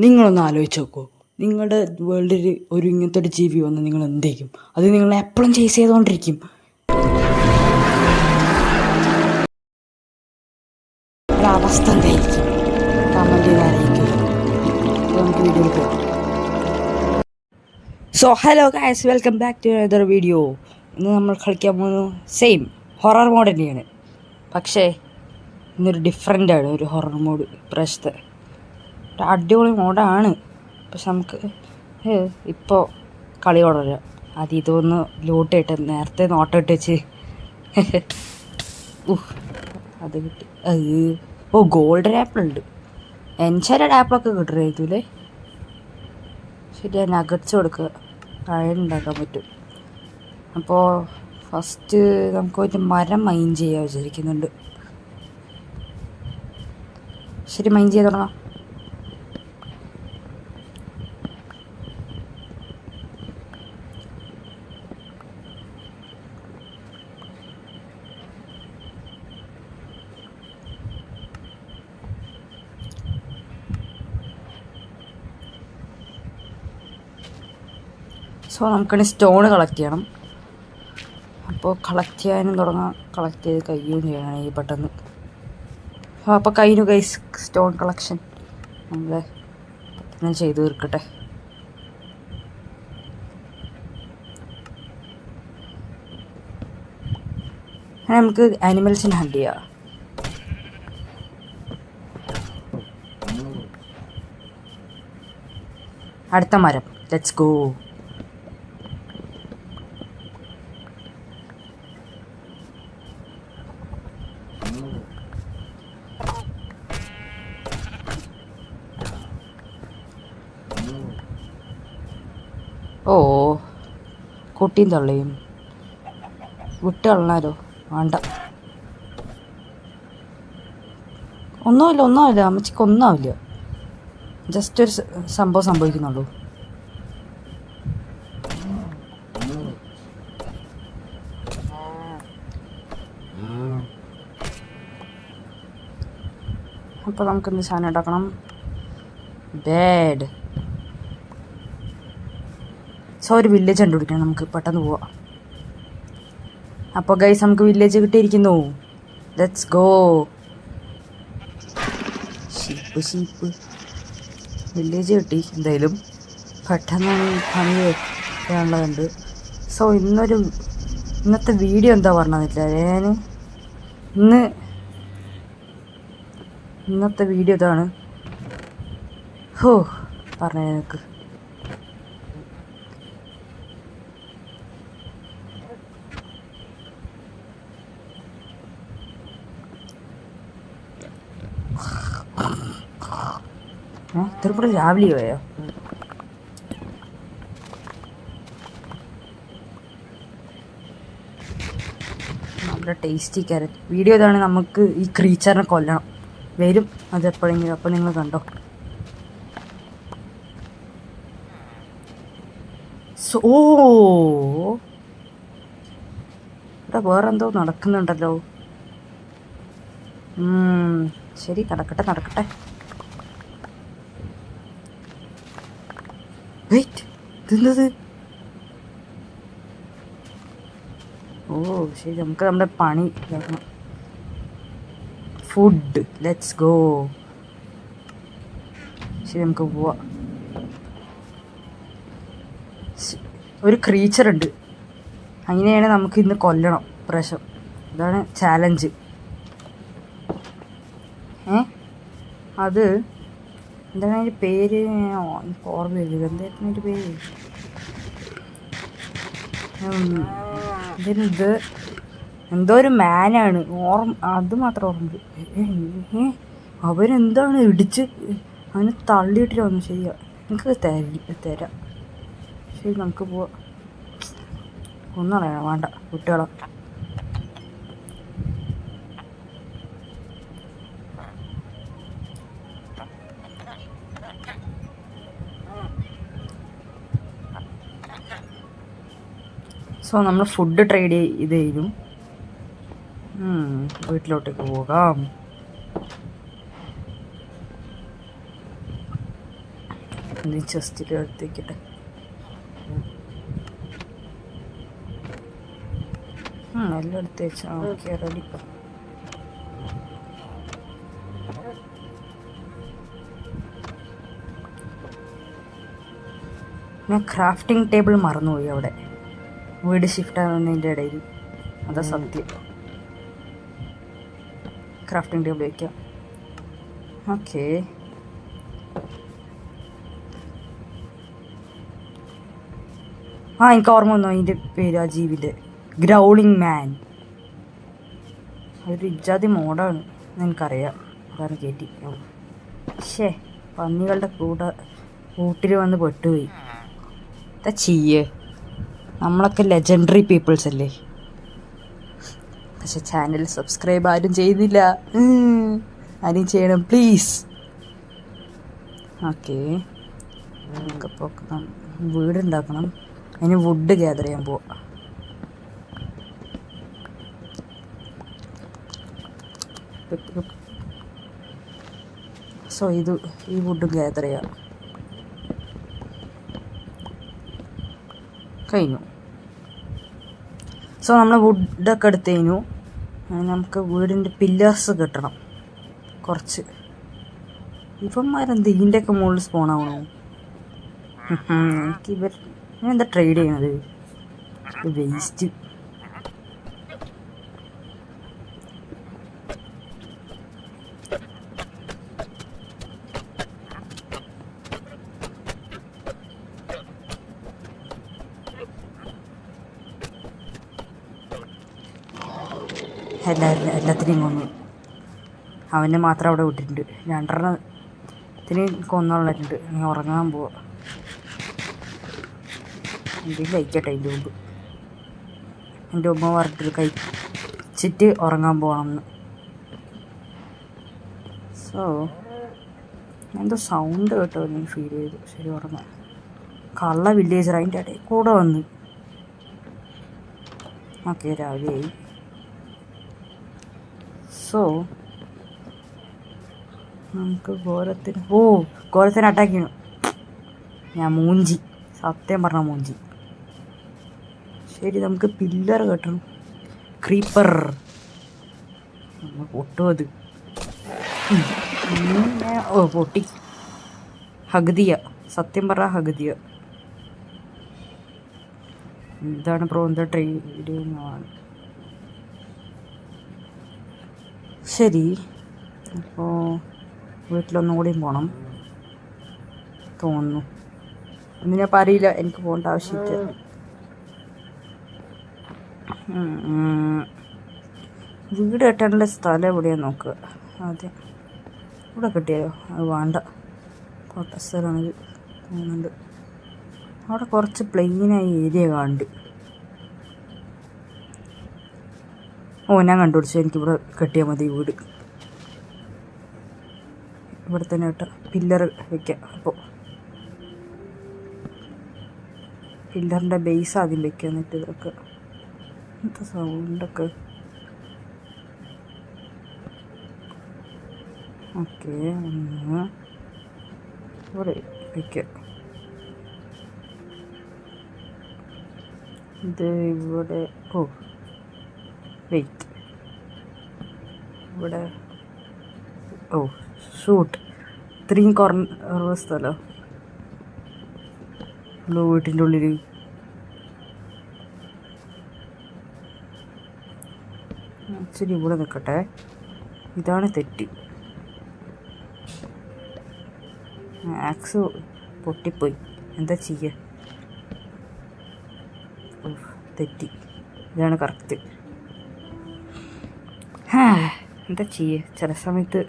നിങ്ങളൊന്ന് ആലോചിച്ച് നോക്കൂ. നിങ്ങളുടെ വേൾഡിൽ ഇങ്ങനത്തെ ഒരു ജീവി വന്ന് നിങ്ങൾ എന്ത് ചെയ്യും? അത് നിങ്ങളെ എപ്പോഴും ചേസ് ചെയ്തുകൊണ്ടിരിക്കും. അവസ്ഥ എന്തായിരിക്കും? കമൻറ്റ് ചെയ്ത് അറിയിക്കുക. നമുക്ക് വീഡിയോയിൽ പോകാം. So hello guys, welcome back to another video. ഇന്ന് നമ്മൾ കളിക്കാൻ പോകുന്നത് സെയിം ഹൊറർ മോഡ് തന്നെയാണ്. പക്ഷേ ഇന്നൊരു ഡിഫറെൻ്റാണ് ഒരു ഹൊറർ മോഡ്. ഇപ്രാവശ്യത്തെ ഒരു അടിപൊളി മോഡാണ്. പക്ഷെ നമുക്ക് ഇപ്പോൾ കളി തുടരാം. ആദ്യം ഇതൊന്ന് ലൂട്ടായിട്ട് നേരത്തെ നോട്ടിട്ട് വെച്ച് അത് കിട്ടി. ഓ, ഗോൾഡൻ ആപ്പിൾ ഉണ്ട്. എൻഷാൻഡ് ആപ്പിളൊക്കെ കിട്ടരുതല്ലേ? ശരിയാ, നഗറ്റ്സ് കൊടുക്കുക, അയൺ ഉണ്ടാക്കാൻ പറ്റും. അപ്പോൾ ഫസ്റ്റ് നമുക്ക് ഒരു മരം മൈൻ ചെയ്യാൻ വിചാരിക്കുന്നുണ്ട്. ശരി, മൈൻ ചെയ്ത് തുടങ്ങാം. സോ നമുക്കിനി സ്റ്റോണ് കളക്ട് ചെയ്യണം. അപ്പോൾ കളക്ട് ചെയ്യാനും തുടങ്ങാം. കളക്ട് ചെയ്ത് കഴിയുകയും ചെയ്യണം ഈ പെട്ടെന്ന്. അപ്പോൾ കഴിഞ്ഞു ഗൈസ് സ്റ്റോൺ കളക്ഷൻ. നമ്മൾ പെട്ടെന്ന് ചെയ്ത് തീർക്കട്ടെ. അങ്ങനെ നമുക്ക് ആനിമൽസിനെ ഹണ്ട് ചെയ്യാം. അടുത്ത മരം, ലെറ്റ്സ് ഗോ. ഓ, കുട്ടിയും തള്ളയും വിട്ട് കളഞ്ഞാലോ? വേണ്ട, ഒന്നുമില്ല അമ്മച്ചിക്ക് ഒന്നാവില്ല. ജസ്റ്റ് ഒരു സംഭവം സംഭവിക്കുന്നുള്ളൂ. അപ്പോൾ നമുക്ക് എന്ത് സാധനം ഉണ്ടാക്കണം? ബെഡ്. സോ ഒരു വില്ലേജ് കണ്ടുപിടിക്കണം നമുക്ക്, പെട്ടെന്ന് പോവാം. അപ്പോൾ ഗൈസ് നമുക്ക് വില്ലേജ് കിട്ടിയിരിക്കുന്നു. Let's go. ഷീപ്പ് വില്ലേജ് കിട്ടി. എന്തായാലും പെട്ടെന്ന് പണി വെക്കാനുള്ളതുണ്ട്. സോ ഇന്നത്തെ വീഡിയോ എന്താ പറഞ്ഞില്ല ഇന്നത്തെ വീഡിയോ ഇതാണ്. പറഞ്ഞ എനിക്ക് ഇത്രയും രാവിലെ പോയോ? നല്ല ടേസ്റ്റി ക്യാരറ്റ്. വീഡിയോ ഇതാണ്. നമുക്ക് ഈ ക്രീച്ചറിനെ കൊല്ലണം. വരും അതെപ്പോഴെങ്കിലും. അപ്പോൾ നിങ്ങൾ കണ്ടോ. സോ ഇവിടെ വേറെന്തോ നടക്കുന്നുണ്ടല്ലോ. ശരി, നടക്കട്ടെ. വെയിറ്റ്, ഇതെന്തത്? ഓ ശരി, നമുക്ക് നമ്മുടെ പണി ഇതാക്കണം. Food, let's go. ശരി, നമുക്ക് പോവാം. ഒരു ക്രീച്ചർ ഉണ്ട്, അങ്ങനെയാണ് നമുക്ക് ഇന്ന് കൊല്ലണം പ്രാവശ്യം. ഇതാണ് ചാലഞ്ച്. അത് എന്താണ് അതിൻ്റെ പേര്? ഓർമ്മയില്ല. എന്തായിരുന്നു അതിൻ്റെ പേര്? ഇത് എന്തോ ഒരു മാനാണ്. അത് മാത്രം ഓർമ്മ. അവരെന്താണ് ഇടിച്ച് അവനെ തള്ളിയിട്ടിട്ട് വന്നു. ശരിയാ, എനിക്ക് തരാം. ശരി, നമുക്ക് പോവാം. ഒന്നും അറിയണം, വേണ്ട, കുട്ടികളെ. സോ നമ്മൾ ഫുഡ് ട്രേഡ് ചെയ്തും വീട്ടിലോട്ടേക്ക് പോകാം. ചെസ്റ്റിൽ എടുത്തേക്കട്ടെ. എല്ലാം എടുത്ത് വെച്ചാൽ ഓക്കെ റെഡി. ഞാൻ ക്രാഫ്റ്റിംഗ് ടേബിൾ മറന്നുപോയി അവിടെ, വീട് ഷിഫ്റ്റ് ആവുന്നതിൻ്റെ ഇടയിൽ. അതാ സത്യം. ക്രാഫ്റ്റിംഗ് ടേബിൾ വയ്ക്കാം. ഓക്കെ, എനിക്ക് ഓർമ്മ വന്നു അതിൻ്റെ പേര്, ആ ജീവിൻ്റെ ഗ്രൗളിംഗ് മാൻ. അതൊരു ഇജാതി മോഡാണ്, എനിക്കറിയാം, അതാണ് കയറ്റി. പക്ഷേ പന്നികളുടെ കൂട്ടിൽ വന്ന് പെട്ടുപോയി. എന്താ ചെയ്യേ, നമ്മളൊക്കെ ലെജൻഡറി പീപ്പിൾസ് അല്ലേ. പക്ഷെ ചാനൽ സബ്സ്ക്രൈബ് ആരും ചെയ്യുന്നില്ല. ആരും ചെയ്യണം പ്ലീസ്. ഓക്കെ, നമുക്കപ്പോൾ വീടുണ്ടാക്കണം. അതിന് വുഡ് ഗ്യാദർ ചെയ്യാൻ പോവാം. സോ ഈ വുഡ് ഗ്യാദർ ചെയ്യാം. കഴിഞ്ഞു. സോ നമ്മൾ വുഡൊക്കെ എടുത്ത് കഴിഞ്ഞു. നമുക്ക് വീടിൻ്റെ പില്ലേഴ്സ് കിട്ടണം കുറച്ച്. ഇവന്മാരെന്ത് ഇതിൻ്റെയൊക്കെ മുകളിൽ സ്പോണാവണോ? ഞാൻ എന്താ ട്രേഡ് ചെയ്യണത്? വേസ്റ്റ്. എല്ലാത്തിനെയും കൊന്നു. അവനെ മാത്രം അവിടെ വിട്ടിട്ടുണ്ട്. 2 കൊന്നുള്ളിട്ടുണ്ട്. നീ ഉറങ്ങാൻ പോവാ. എന്തെങ്കിലും കഴിക്കട്ടെ. എൻ്റെ ഉമ്മ പറഞ്ഞിട്ട് കഴിച്ചിട്ട് ഉറങ്ങാൻ പോകണമെന്ന്. സോ എന്തോ സൗണ്ട് കേട്ടോ, ഞാൻ ഫീൽ ചെയ്തു. ശരി, ഉറങ്ങാം. കള്ള വില്ലേജർ അതിൻ്റെ ഇടയിൽ കൂടെ വന്ന്. ഓക്കെ, രാവിലെയായി. സോ നമുക്ക് ഘോരത്തിന് അറ്റാക്ക് ചെയ്യണം. ഞാൻ മൂഞ്ചി, സത്യം പറഞ്ഞ മൂഞ്ചി. ശരി, നമുക്ക് പില്ലർ കെട്ടണം. ക്രീപ്പർ പൊട്ടും അത്. പൊട്ടി. ഹഗ്ദിയ, സത്യം പറഞ്ഞ ഹഗ്ദിയ. എന്താണ് ബ്രോ, എന്താ ട്രേഡ്? ശരി, അപ്പോൾ വീട്ടിലൊന്നും കൂടിയും പോകണം തോന്നുന്നു. എന്തിനാ അറിയില്ല, എനിക്ക് പോകേണ്ട ആവശ്യമില്ല. വീട് കെട്ടാനുള്ള സ്ഥലം എവിടെയാണ് നോക്കുക. അതെ, ഇവിടെ കിട്ടിയാലോ? അത് വേണ്ട, തോട്ട സ്ഥലമാണ് തോന്നുന്നുണ്ട്. അവിടെ കുറച്ച് പ്ലെയിനായി ഏരിയ കാണുന്നുണ്ട്. ഞാൻ കണ്ടുപിടിച്ചു. എനിക്കിവിടെ കെട്ടിയാൽ മതി വീട്. ഇവിടെ തന്നെ കേട്ടോ, പില്ലർ വയ്ക്കാം. അപ്പോൾ പില്ലറിൻ്റെ ബേസ് ആദ്യം വയ്ക്കുക. എന്നിട്ട് ഇതൊക്കെ എന്താ സൗണ്ടൊക്കെ. ഓക്കെ, ഇവിടെ വയ്ക്കാം. ഇത് ഇവിടെ വെയിറ്റ്, ഇവിടെ ഷൂട്ട്. ഇത്രയും കുറവ് സ്ഥലം വീട്ടിൻ്റെ ഉള്ളിൽ. ആക്ച്വലി ഇവിടെ നിൽക്കട്ടെ. ഇതാണ് തെറ്റ്. ആക്സ് പൊട്ടിപ്പോയി. എന്താ ചെയ്യുക? തെറ്റി. ഇതാണ് കറക്റ്റ്. എന്താ ചെയ്യുക? ചില സമയത്ത്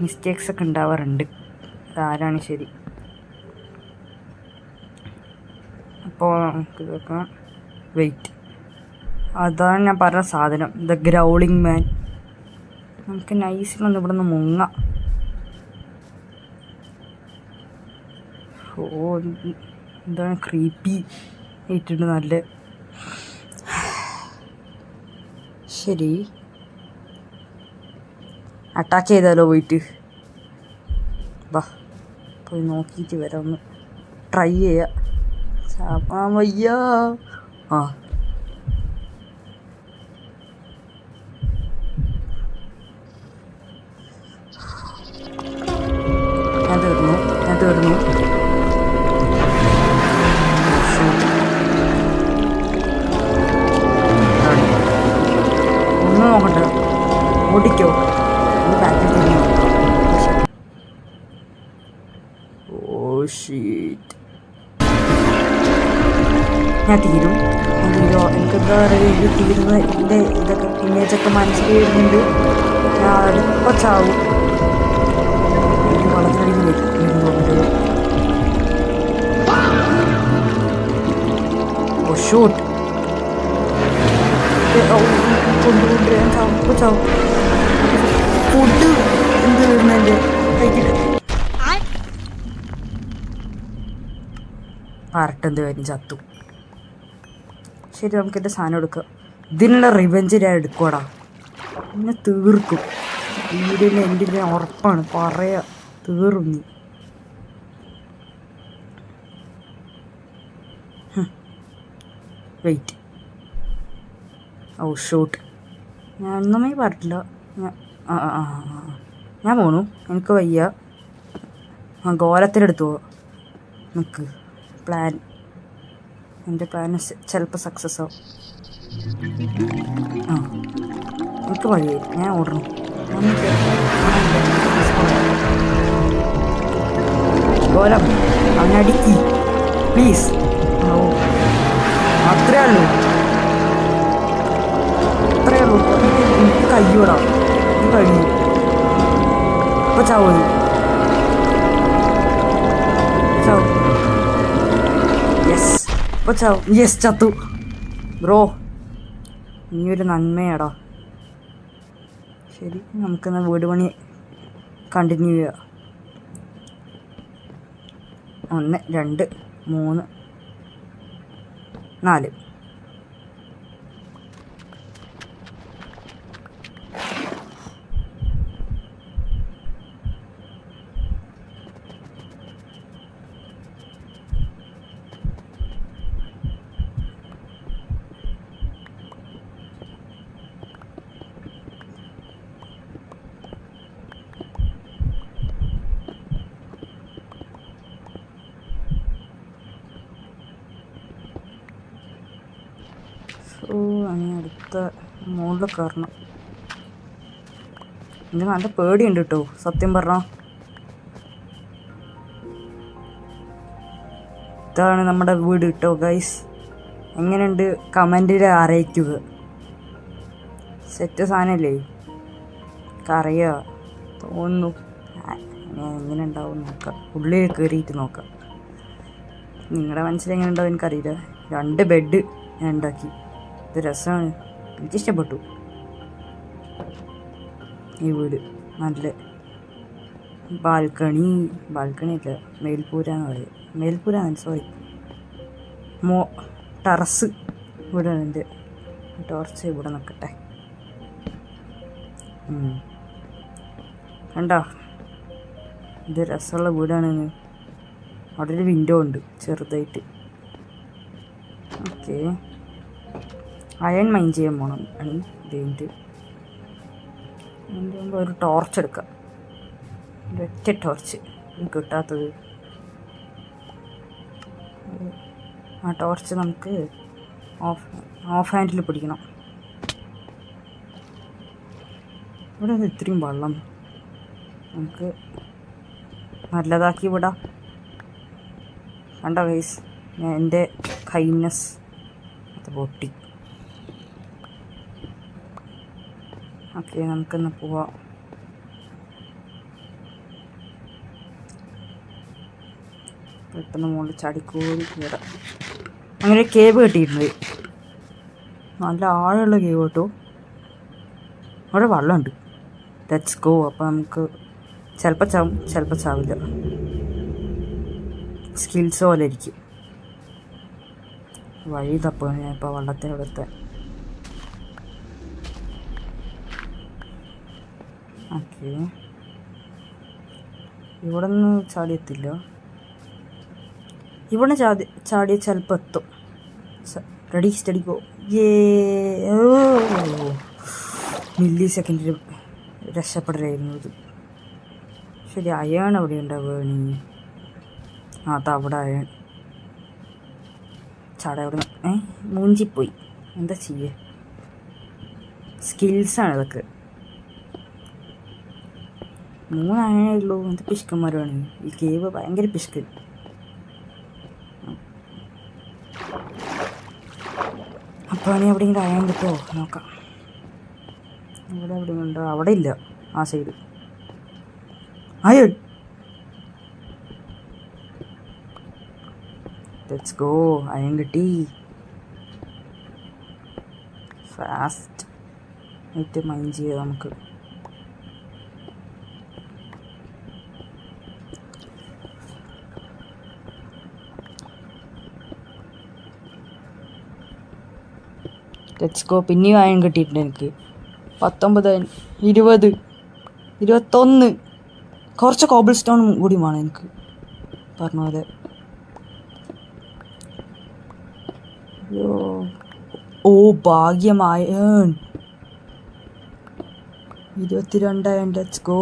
മിസ്റ്റേക്സൊക്കെ ഉണ്ടാവാറുണ്ട്. അതാരാണ് ശരി. അപ്പോൾ നമുക്ക് വെക്കാം. വെയിറ്റ്, അതാണ് ഞാൻ പറഞ്ഞ സാധനം, ദ ഗ്രൗളിംഗ് മാൻ. നമുക്ക് നൈസിലൊന്ന് ഇവിടെ നിന്ന് മുങ്ങാം. എന്താണ് ക്രീപ്പി ആയിട്ടുണ്ട് നല്ല. ശരി, അറ്റാക്ക് ചെയ്താലോ? പോയിട്ട് പോയി നോക്കിയിട്ട് വരാം ഒന്ന്. ട്രൈ ചെയ്യാം. ചാപ്പാൻ വയ്യ. ആ ഞാൻ തീർന്നു. ഒന്നും നോക്കണ്ട, ഓടിക്കോ. ബാക്കിൽ തിരിഞ്ഞു. ഓ ഷീറ്റ്, ഞാൻ തീരും. എനിക്കെന്താ പറയുക, ഇത് തീരുന്നതിൻ്റെ ഇതൊക്കെ ഇമേജൊക്കെ മനസ്സിൽ വരുന്നുണ്ട്. ഞാൻ അതിപ്പോൾ ചാവും. എനിക്ക് വളരെയധികം വരുന്നുണ്ട്. ഓ ഷൂട്ട്, കൊണ്ടുകൊണ്ട് ഞാൻ ചാവും. ഇപ്പോൾ ചാവും. ഫുഡ് എന്ത് വരുന്നതിൻ്റെ കഴിക്കില്ല. പാർട്ടെന്ത് കാര്യം, ചത്തു. ശരി, നമുക്കെൻ്റെ സാധനം എടുക്കാം. ഇതിനുള്ള റിവെഞ്ച് ഞാൻ എടുക്കുവാടാ. എന്നെ തീർക്കും. വീടിൻ്റെ എൻ്റെ ഉറപ്പാണ്, പറയാ തീർന്നു. വെയിറ്റ്. ഓ ഷൂട്ട്, ഞാൻ ഒന്നുമേ പറഞ്ഞില്ല. ഞാൻ പോണു, എനിക്ക് വയ്യ. ഗോലത്തിലെടുത്തു പോവാ. നിൽക്ക്, പ്ലാൻ, എൻ്റെ പ്ലാൻ ചിലപ്പോൾ സക്സസ് ആവും. എനിക്ക് വഴിയായി, ഞാൻ ഓടണം. ഗോലം അവനടിക്കി പ്ലീസ്. ഓ അത്രേ ഉള്ളൂ. എനിക്ക് കയ്യോടാം. ഇത് കഴിയും. ഇപ്പോൾ ചാവും. യെസ്, ഇപ്പോൾ ചാവും. യെസ്, ചത്തു. ബ്രോ, നീ ഒരു നന്മയാടാ. ശരി, നമുക്കെന്നാൽ വീട് പണി കണ്ടിന്യൂ ചെയ്യാം. 1 2 3 4. അങ്ങനെ അടുത്ത മുകളിൽ കയറണം. എനിക്ക് നല്ല പേടിയുണ്ട് കേട്ടോ, സത്യം പറഞ്ഞാൽ. ഇതാണ് നമ്മുടെ വീട് കേട്ടോ ഗൈസ്. എങ്ങനെയുണ്ട് കമൻറ്റിൽ അറിയിക്കുക. സെറ്റ് സാധനമല്ലേ, എനിക്കറിയാം തോന്നുന്നു. ഞാൻ എങ്ങനെ ഉണ്ടാവും നോക്കാം, ഉള്ളിൽ കയറിയിട്ട് നോക്കാം. നിങ്ങളുടെ മനസ്സിലെങ്ങനെ ഉണ്ടാവും എനിക്കറിയില്ല. 2 ബെഡ് ഞാൻ ഉണ്ടാക്കി. ഇത് രസമാണ്, എനിക്കിഷ്ടപ്പെട്ടു ഈ വീട്. നല്ല ബാൽക്കണിയൊക്കെ മേൽപ്പൂരാന്ന് പറയും. മേൽപ്പൂരാന്ന്, സോറി, ടെറസ് ഇവിടെയാണ്. എൻ്റെ ടോർച്ച് ഇവിടെ നിൽക്കട്ടെ. കണ്ടോ, ഇത് രസമുള്ള വീടാണെന്ന്. അവിടെ ഒരു വിൻഡോ ഉണ്ട് ചെറുതായിട്ട്. ഓക്കെ, അയൺ മൈൻ ചെയ്യാൻ പോകണം. ഇതിൻ്റെ മുമ്പ് ഒരു ടോർച്ച് എടുക്കാം. ഒറ്റ ടോർച്ച് കിട്ടാത്തത്. ആ ടോർച്ച് നമുക്ക് ഓഫ് ഹാൻഡിൽ പിടിക്കണം. ഇവിടെ ഇത്രയും വെള്ളം നമുക്ക് നല്ലതാക്കി വിടാം. കണ്ടോ ഗൈസ്, എൻ്റെ കൈൻഡ്നെസ് അത് പൊട്ടി. ഓക്കെ, നമുക്കെന്നാൽ പോവാം. പെട്ടെന്ന് മുകളിൽ ചാടിക്കോടി കയറാം. അങ്ങനെ കേവ് കെട്ടിയിട്ടുണ്ട്, നല്ല ആഴമുള്ള കേവ് കേട്ടോ. അവിടെ വെള്ളമുണ്ട്. Let's go. അപ്പോൾ നമുക്ക് ചിലപ്പോൾ ചാവും, ചിലപ്പോൾ ചാവില്ല. സ്കിൽസ് പോലെ ഇരിക്കും. വഴി തപ്പുകയാണ് ഞാൻ ഇപ്പോൾ വെള്ളത്തിനടുത്ത്. ഓക്കെ, ഇവിടെ നിന്ന് ചാടിയെത്തില്ല. ഇവിടെ ചാടിയ ചിലപ്പോൾ എത്തും. Ready steady go. മില്ലി സെക്കൻഡിൽ രക്ഷപ്പെടലായിരുന്നു ഇത്. ശരി, അയൺ അവിടെ ഉണ്ടാവുകയാണ്. അവിടെ അയൺ ചാട അവിടെ മൂഞ്ചിപ്പോയി. എന്താ ചെയ്യുക? സ്കിൽസാണ് ഇതൊക്കെ. 3 അയണേ ഉള്ളൂ. എന്ത് പിഷ്കന്മാരാണ് ഈ കേവ്. ഭയങ്കര പിഷ്ക്. അപ്പോൾ ആണെങ്കിൽ എവിടെയെങ്കിലും അയൺ കിട്ടുമോ നോക്കാം. ഇവിടെ എവിടെയെങ്കിലും ഉണ്ടോ? അവിടെ ഇല്ല. ആ side iron. Let's go. Iron കിട്ടി. ഫാസ്റ്റ് ആയിട്ട് മൈൻഡ് ചെയ്യാം നമുക്ക്. Let's go. പിന്നെയും അയൺ കിട്ടിയിട്ടുണ്ട് എനിക്ക്. 19, 20, 21. കുറച്ച് കോബിൾ സ്റ്റോൺ കൂടി വേണം എനിക്ക് പറഞ്ഞ പോലെ. ഓ ഭാഗ്യം. Iron 22 iron. Let's go.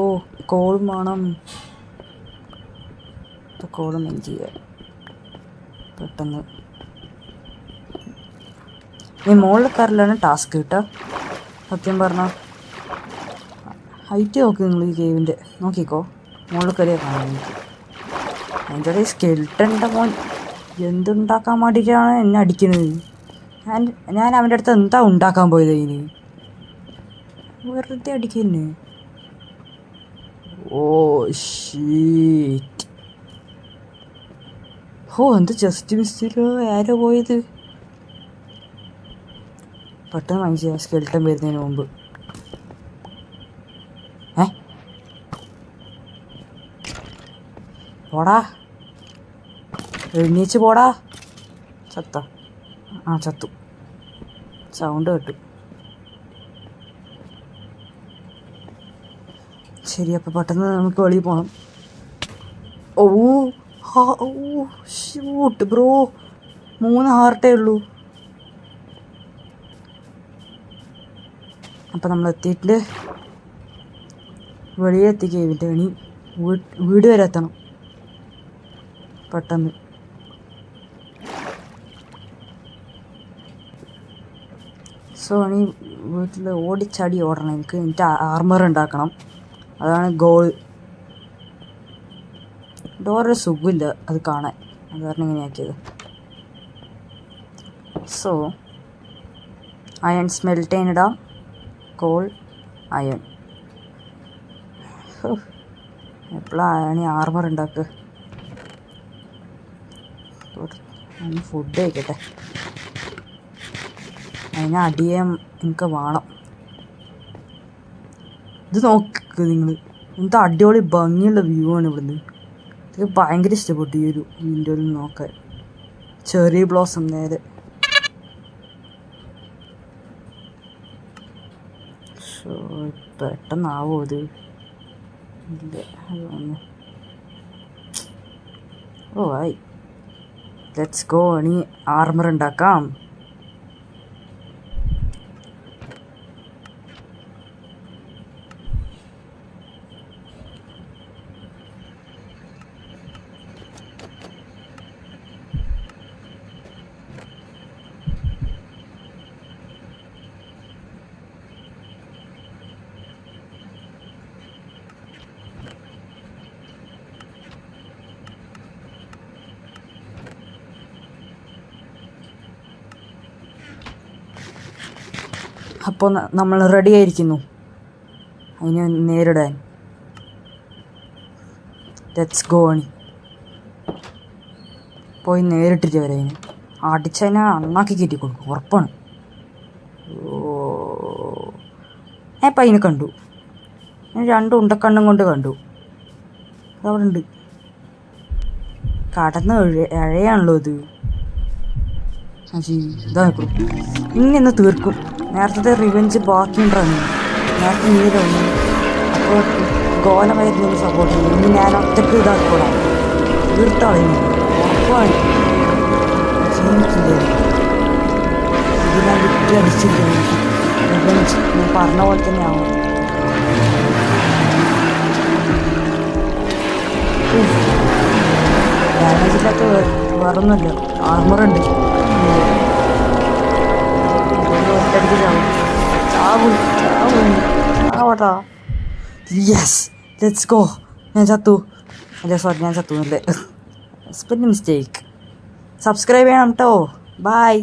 കോളും വേണം. കോളും മെയിൻ ചെയ്യാം പെട്ടെന്ന്. ഈ മുകളിൽ കയറലാണ് ടാസ്ക് കേട്ടോ. സത്യം പറഞ്ഞാൽ ഹൈറ്റ് നോക്കി നിങ്ങൾ ഈ കേവിൻ്റെ. നോക്കിക്കോ, മുകളിൽ കയറിയാൽ കാണാം എനിക്ക്. അതിൻ്റെ ഇടയിൽ സ്കെൽട്ടൻ്റെ മോൻ എന്തുണ്ടാക്കാൻ വേണ്ടിയിട്ടാണ് എന്നെ അടിക്കുന്നത്. ഞാൻ അവൻ്റെ അടുത്ത് എന്താ ഉണ്ടാക്കാൻ പോയത്? അതിന് വെറുതെ അടിക്കുന്നേ. ഓ ഷീറ്റ്. എന്ത് ജസ്റ്റ് മിസ്സിലോ ആരോ പോയത്. പെട്ടെന്ന് മനസ്സിലായി സ്കെൽട്ടൻ വരുന്നതിന് മുമ്പ്. പോടാ, എഴുന്നേച്ച് പോടാ. ചത്ത. ചത്തു. സൗണ്ട് കേട്ടു. ശരി, അപ്പം പെട്ടെന്ന് നമുക്ക് വെളിയിൽ പോകണം. Shoot bro. 3 ഹാർട്ടേ ഉള്ളൂ. അപ്പം നമ്മൾ എത്തിയിട്ട് വെളിയിൽ എത്തിക്കേവിൻ്റെ ഇനി വീട് വരെ എത്തണം പെട്ടെന്ന്. സോ ഇനി വീട്ടിൽ ഓടിച്ചാടി ഓടണം എനിക്ക്. എന്നിട്ട് ആർമർ ഉണ്ടാക്കണം. അതാണ് ഗോൾ. ഡോറൊരു സുഖമില്ല അത് കാണാൻ. അത് കാരണം ഇങ്ങനെയാക്കിയത്. സോ അയൺ സ്മെൽറ്റ് ഇടാം. Call, iron. എപ്പോഴാണ് ആർമർ ഉണ്ടാക്കുക? ഫുഡ് കഴിക്കട്ടെ. അതിനെ അടിയാൻ എനിക്ക് വേണം. ഇത് നോക്ക് നിങ്ങൾ, എന്ത് അടിപൊളി ഭംഗിയുള്ള വ്യൂ ആണ് ഇവിടുന്ന്. ഇത് ഭയങ്കര ഇഷ്ടപ്പെട്ടു ഈ ഒരു വിൻഡോയിൽ നിന്ന് നോക്കാൻ. ചെറി ബ്ലോസം നേരെ. പെട്ടെന്നാവോ ഇത്? ഇല്ല, അതൊന്ന്. ആയി. Let's go. ഇനി ആർമർ ഉണ്ടാക്കാം. അപ്പോൾ നമ്മൾ റെഡി ആയിരിക്കുന്നു അതിനെ നേരിടാൻ. Let's go. ആണ് പോയി നേരിട്ടിട്ട് വരെ അതിന് അടിച്ചതിനെ അണ്ണാക്കി കയറ്റി കൊടുക്കും, ഉറപ്പാണ്. അപ്പം അതിനെ കണ്ടു. 2 ഉണ്ടക്കണ്ണും കൊണ്ട് കണ്ടു. അതവിടെ ഉണ്ട്. കടന്ന് ഇഴയാണല്ലോ ഇത്. ഇതാക്കും ഇങ്ങനെ തീർക്കും. നേരത്തെ റിവെഞ്ച് ബാക്കിയുണ്ടായിരുന്നു. നേരത്തെ നീരൊന്നും അപ്പോൾ ഗോലമായിരുന്നു സപ്പോർട്ട് ചെയ്യും. ഇനി ഞാൻ ഒറ്റക്ക് ഇതാക്കൂടാ തീർത്താളെ. ഉറപ്പാണ്. ഇത് ഞാൻ വിറ്റ് അടിച്ചില്ല. ഞാൻ പറഞ്ഞ പോലെ തന്നെ ആവും. ഡാമേജ് ഇല്ലാത്ത വേറൊന്നുമല്ല, ആർമറുണ്ട്. ഒറ്റയടിക്ക് ചാവട്ടാ. Yes, let's go. ഞാൻ ചത്തു. അല്ലേ സോറി, ഞാൻ ചത്തു എന്നല്ലേ. മിസ്റ്റേക്ക്. സബ്സ്ക്രൈബ് ചെയ്യണം കേട്ടോ. ബൈ.